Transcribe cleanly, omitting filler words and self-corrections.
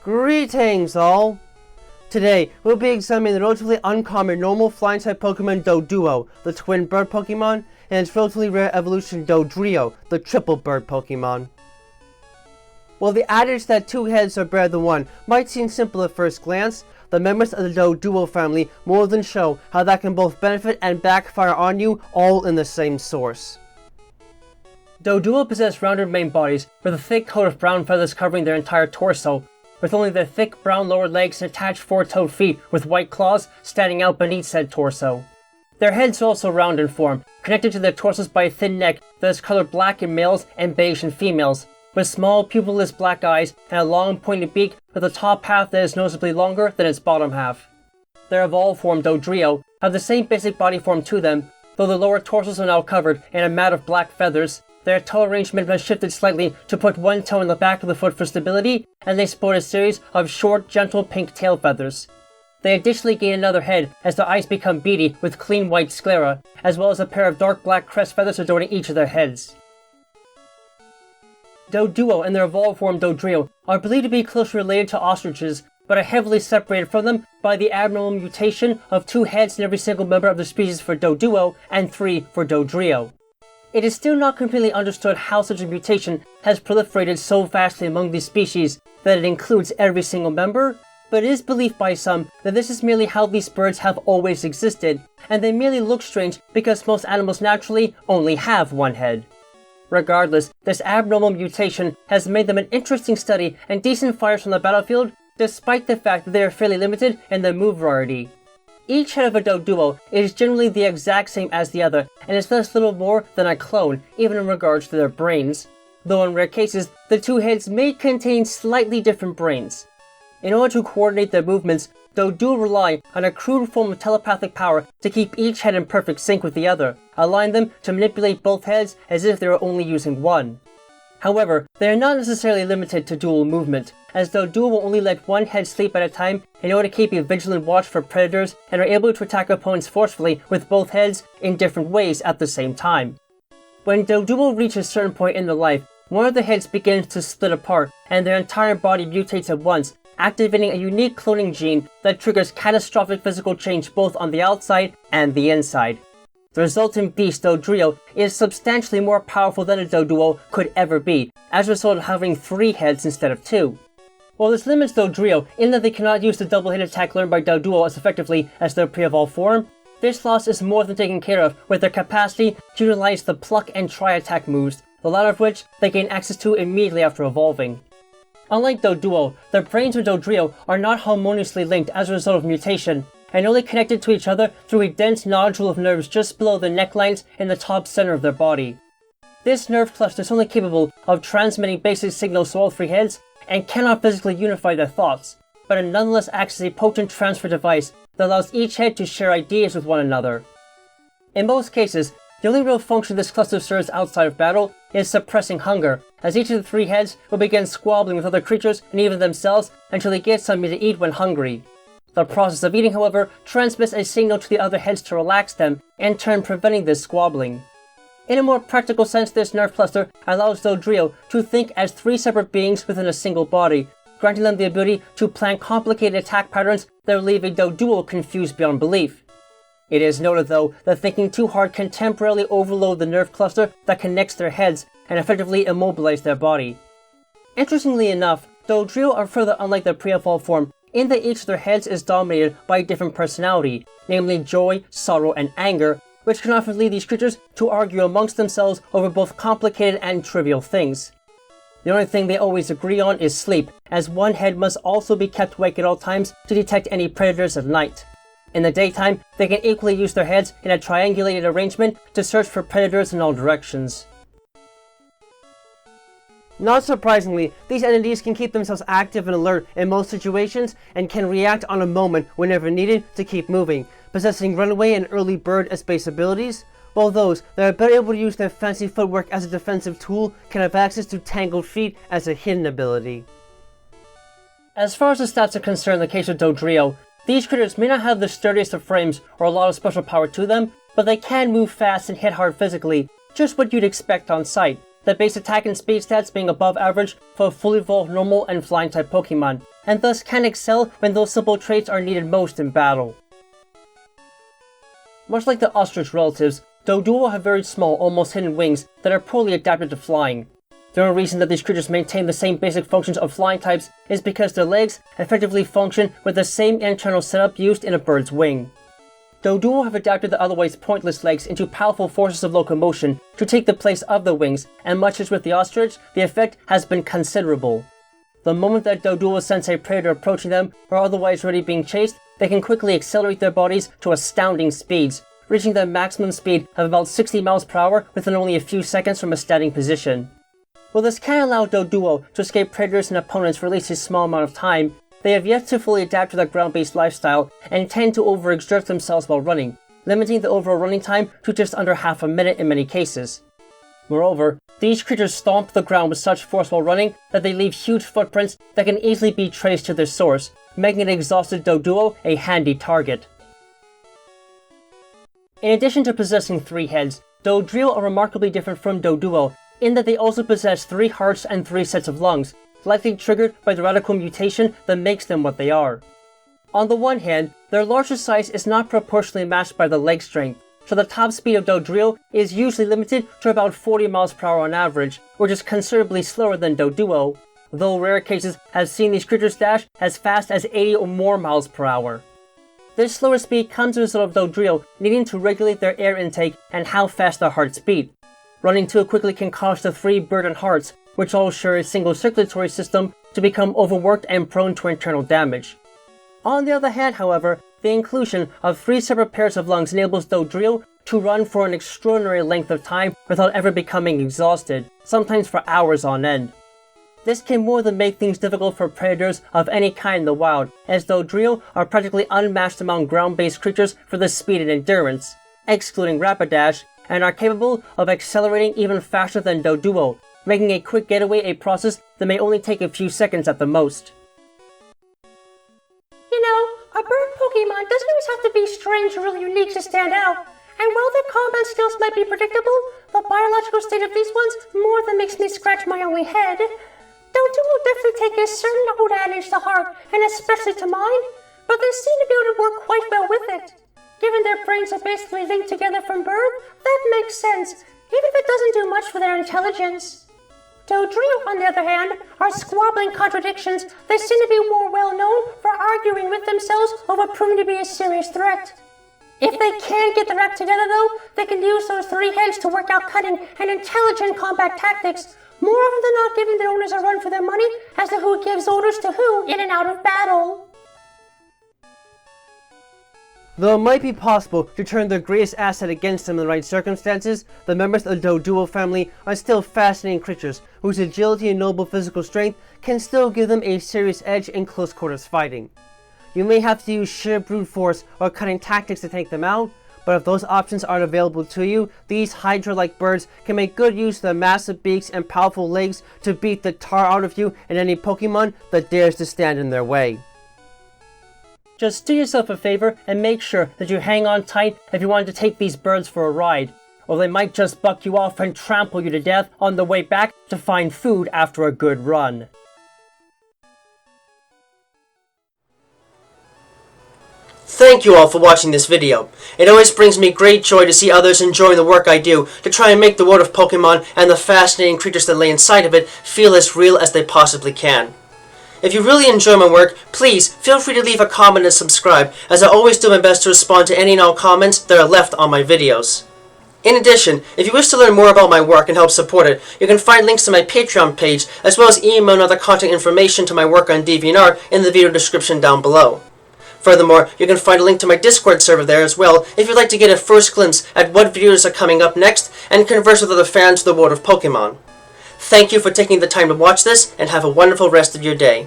Greetings all! Today, we'll be examining the relatively uncommon normal flying type Pokemon Doduo, the Twin Bird Pokémon, and its relatively rare evolution Dodrio, the Triple Bird Pokémon. While the adage that two heads are better than one might seem simple at first glance, the members of the Doduo family more than show how that can both benefit and backfire on you all in the same source. Doduo possess rounded main bodies with a thick coat of brown feathers covering their entire torso, with only their thick brown lower legs and attached four-toed feet with white claws standing out beneath said torso. Their heads are also round in form, connected to their torsos by a thin neck that is colored black in males and beige in females, with small pupilless black eyes and a long pointed beak with a top half that is noticeably longer than its bottom half. Their evolved form Dodrio have the same basic body form to them, though the lower torsos are now covered in a mat of black feathers. Their toe arrangement has shifted slightly to put one toe in the back of the foot for stability, and they sport a series of short, gentle pink tail feathers. They additionally gain another head as their eyes become beady with clean white sclera, as well as a pair of dark black crest feathers adorning each of their heads. Doduo and their evolved form Dodrio are believed to be closely related to ostriches, but are heavily separated from them by the abnormal mutation of 2 heads in every single member of the species for Doduo and 3 for Dodrio. It is still not completely understood how such a mutation has proliferated so vastly among these species that it includes every single member, but it is believed by some that this is merely how these birds have always existed, and they merely look strange because most animals naturally only have one head. Regardless, this abnormal mutation has made them an interesting study and decent fighters on the battlefield, despite the fact that they are fairly limited in their move variety. Each head of a Doduo is generally the exact same as the other, and is thus little more than a clone, even in regards to their brains, though in rare cases, the 2 heads may contain slightly different brains. In order to coordinate their movements, Doduo rely on a crude form of telepathic power to keep each head in perfect sync with the other, allowing them to manipulate both heads as if they were only using one. However, they are not necessarily limited to dual movement, as Doduo will only let one head sleep at a time in order to keep a vigilant watch for predators and are able to attack opponents forcefully with both heads in different ways at the same time. When Doduo reaches a certain point in their life, one of the heads begins to split apart and their entire body mutates at once, activating a unique cloning gene that triggers catastrophic physical change both on the outside and the inside. The resultant beast Dodrio is substantially more powerful than a Doduo could ever be, as a result of having 3 heads instead of 2. While this limits Dodrio in that they cannot use the double hit attack learned by Doduo as effectively as their pre-evolved form, this loss is more than taken care of with their capacity to utilize the pluck and try attack moves, the latter of which they gain access to immediately after evolving. Unlike Doduo, their brains with Dodrio are not harmoniously linked as a result of mutation, and only connected to each other through a dense nodule of nerves just below the necklines in the top center of their body. This nerve cluster is only capable of transmitting basic signals to all 3 heads, and cannot physically unify their thoughts, but it nonetheless acts as a potent transfer device that allows each head to share ideas with one another. In most cases, the only real function this cluster serves outside of battle is suppressing hunger, as each of the 3 heads will begin squabbling with other creatures and even themselves until they get something to eat when hungry. The process of eating, however, transmits a signal to the other heads to relax them, in turn preventing this squabbling. In a more practical sense, this nerve cluster allows Dodrio to think as 3 separate beings within a single body, granting them the ability to plan complicated attack patterns that will leave a Doduo confused beyond belief. It is noted though that thinking too hard can temporarily overload the nerve cluster that connects their heads and effectively immobilize their body. Interestingly enough, Dodrio are further unlike their pre-evolved form in that each of their heads is dominated by a different personality, namely joy, sorrow, and anger, which can often lead these creatures to argue amongst themselves over both complicated and trivial things. The only thing they always agree on is sleep, as one head must also be kept awake at all times to detect any predators at night. In the daytime, they can equally use their heads in a triangulated arrangement to search for predators in all directions. Not surprisingly, these entities can keep themselves active and alert in most situations and can react on a moment whenever needed to keep moving, possessing runaway and early bird as base abilities, while those that are better able to use their fancy footwork as a defensive tool can have access to tangled feet as a hidden ability. As far as the stats are concerned in the case of Dodrio, these critters may not have the sturdiest of frames or a lot of special power to them, but they can move fast and hit hard physically, just what you'd expect on sight, the base attack and speed stats being above average for fully evolved normal and flying type Pokemon, and thus can excel when those simple traits are needed most in battle. Much like the ostrich relatives, Doduo have very small, almost hidden wings that are poorly adapted to flying. The only reason that these creatures maintain the same basic functions of flying types is because their legs effectively function with the same internal setup used in a bird's wing. Doduo have adapted the otherwise pointless legs into powerful forces of locomotion to take the place of the wings, and much as with the ostrich, the effect has been considerable. The moment that Doduo sense a predator approaching them or otherwise already being chased, they can quickly accelerate their bodies to astounding speeds, reaching their maximum speed of about 60 miles per hour within only a few seconds from a standing position. While this can allow Doduo to escape predators and opponents for at least a small amount of time, they have yet to fully adapt to their ground-based lifestyle and tend to overexert themselves while running, limiting the overall running time to just under half a minute in many cases. Moreover, these creatures stomp the ground with such force while running that they leave huge footprints that can easily be traced to their source, making an exhausted Doduo a handy target. In addition to possessing 3 heads, Dodrio are remarkably different from Doduo in that they also possess 3 hearts and 3 sets of lungs, likely triggered by the radical mutation that makes them what they are. On the one hand, their larger size is not proportionally matched by the leg strength, so the top speed of Dodrio is usually limited to about 40 miles per hour on average, which is considerably slower than Doduo, though rare cases have seen these creatures dash as fast as 80 or more miles per hour. This slower speed comes as a result of Dodrio needing to regulate their air intake and how fast their hearts beat. Running too quickly can cause the 3 bird and hearts, which all share a single circulatory system, to become overworked and prone to internal damage. On the other hand, however, the inclusion of 3 separate pairs of lungs enables Dodrio to run for an extraordinary length of time without ever becoming exhausted, sometimes for hours on end. This can more than make things difficult for predators of any kind in the wild, as Dodrio are practically unmatched among ground-based creatures for the speed and endurance, excluding Rapidash, and are capable of accelerating even faster than Doduo, making a quick getaway a process that may only take a few seconds at the most. You know, a bird Pokemon doesn't always have to be strange or really unique to stand out, and while their combat skills might be predictable, the biological state of these ones more than makes me scratch my own head. Doduo definitely take a certain old adage to heart, and especially to mine, but they seem to be able to work quite well with it. Given their brains are basically linked together from birth, that makes sense, even if it doesn't do much for their intelligence. Dodrio, on the other hand, are squabbling contradictions that seem to be more well known for arguing with themselves over proving to be a serious threat. If they can't get their act together though, they can use those 3 heads to work out cunning and intelligent combat tactics, more often than not giving their owners a run for their money as to who gives orders to who in and out of battle. Though it might be possible to turn their greatest asset against them in the right circumstances, the members of the Doduo family are still fascinating creatures whose agility and noble physical strength can still give them a serious edge in close quarters fighting. You may have to use sheer brute force or cunning tactics to take them out, but if those options aren't available to you, these Hydra-like birds can make good use of their massive beaks and powerful legs to beat the tar out of you and any Pokemon that dares to stand in their way. Just do yourself a favor and make sure that you hang on tight if you want to take these birds for a ride, or they might just buck you off and trample you to death on the way back to find food after a good run. Thank you all for watching this video. It always brings me great joy to see others enjoying the work I do to try and make the world of Pokemon and the fascinating creatures that lay inside of it feel as real as they possibly can. If you really enjoy my work, please feel free to leave a comment and subscribe, as I always do my best to respond to any and all comments that are left on my videos. In addition, if you wish to learn more about my work and help support it, you can find links to my Patreon page, as well as email and other contact information to my work on DeviantArt in the video description down below. Furthermore, you can find a link to my Discord server there as well if you'd like to get a first glimpse at what videos are coming up next and converse with other fans of the world of Pokemon. Thank you for taking the time to watch this, and have a wonderful rest of your day.